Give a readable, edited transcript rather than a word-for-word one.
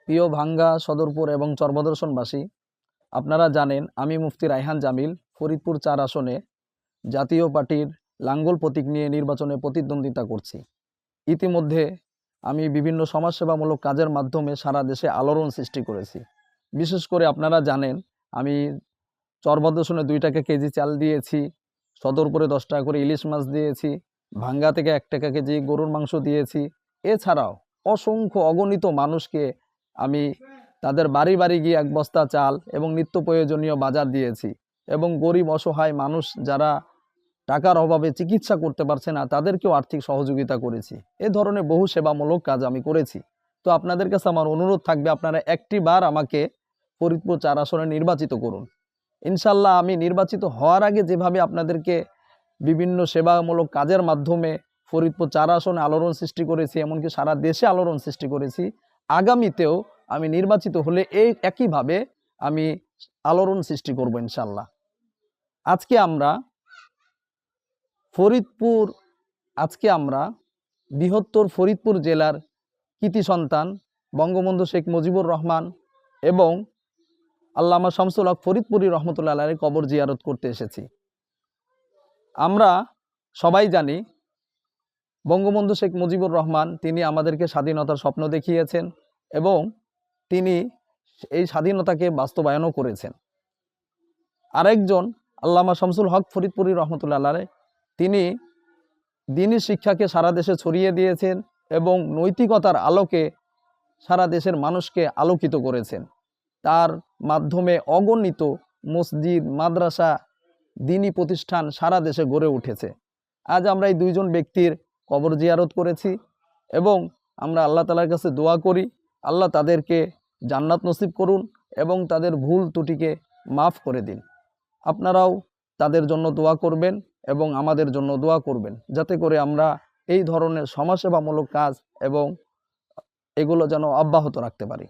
প্রিয় ভাঙ্গা, সদরপুর এবং চরবদর্শনবাসী, আপনারা জানেন আমি মুফতি রায়হান জামিল ফরিদপুর ৪ আসনে জাতীয় পার্টির লাঙ্গল প্রতীক নিয়ে নির্বাচনে প্রতিদ্বন্দ্বিতা করছি। ইতিমধ্যে আমি বিভিন্ন সমাজসেবামূলক কাজের মাধ্যমে সারা দেশে আলোড়ন সৃষ্টি করেছি। বিশেষ করে আপনারা জানেন আমি চরবদর্শনে 2 টাকা কেজি চাল দিয়েছি, সদরপুরে 10 টাকা করে ইলিশ মাছ দিয়েছি, ভাঙ্গা থেকে 1 টাকা কেজি গরুর মাংস দিয়েছি। এছাড়াও অসংখ্য অগণিত মানুষকে আমি তাদের বাড়ি বাড়ি গিয়ে 1 বস্তা চাল এবং নিত্য প্রয়োজনীয় বাজার দিয়েছি এবং গরিব অসহায় মানুষ যারা টাকার অভাবে চিকিৎসা করতে পারছে না তাদেরকেও আর্থিক সহযোগিতা করেছি। এ ধরনের বহু সেবামূলক কাজ আমি করেছি। তো আপনাদের কাছে আমার অনুরোধ থাকবে, আপনারা একটি বার আমাকে ফরিদপুর 4 আসনে নির্বাচিত করুন। ইনশাল্লাহ আমি নির্বাচিত হওয়ার আগে যেভাবে আপনাদেরকে বিভিন্ন সেবামূলক কাজের মাধ্যমে ফরিদপুর 4 আসনে আলোড়ন সৃষ্টি করেছি, এমনকি সারা দেশে আলোড়ন সৃষ্টি করেছি, আগামীতেও আমি নির্বাচিত হলে এই একইভাবে আমি আলোড়ন সৃষ্টি করব ইনশাল্লাহ। আজকে আমরা বৃহত্তর ফরিদপুর জেলার কৃতি সন্তান বঙ্গবন্ধু শেখ মুজিবুর রহমান এবং আল্লামা শামসুল হক ফরিদপুরি রহমতুল্লাহ আলাইহির কবর জিয়ারত করতে এসেছি। আমরা সবাই জানি বঙ্গবন্ধু শেখ মুজিবুর রহমান তিনি আমাদেরকে স্বাধীনতার স্বপ্ন দেখিয়েছেন এবং তিনি এই স্বাধীনতাকে বাস্তবায়নও করেছেন। আরেকজন আল্লামা শামসুল হক ফরিদপুরি রহমতুল্লাহ আলাইহি তিনি দ্বীনি শিক্ষাকে সারা দেশে ছড়িয়ে দিয়েছেন এবং নৈতিকতার আলোকে সারা দেশের মানুষকে আলোকিত করেছেন। তার মাধ্যমে অগণিত মসজিদ, মাদ্রাসা, দ্বীনি প্রতিষ্ঠান সারা দেশে গড়ে উঠেছে। আজ আমরা এই 2 জন ব্যক্তির কবর জিয়ারত করেছি এবং আমরা আল্লাহ তাআলার কাছে দোয়া করি আল্লাহ তাদেরকে জান্নাত নসিব করুন এবং তাদের ভুল ত্রুটিকে মাফ করে দিন। আপনারাও তাদের জন্য দোয়া করবেন এবং আমাদের জন্য দোয়া করবেন, যাতে করে আমরা এই ধরনের সমাজসেবামূলক কাজ এবং এগুলো যেন অব্যাহত রাখতে পারি।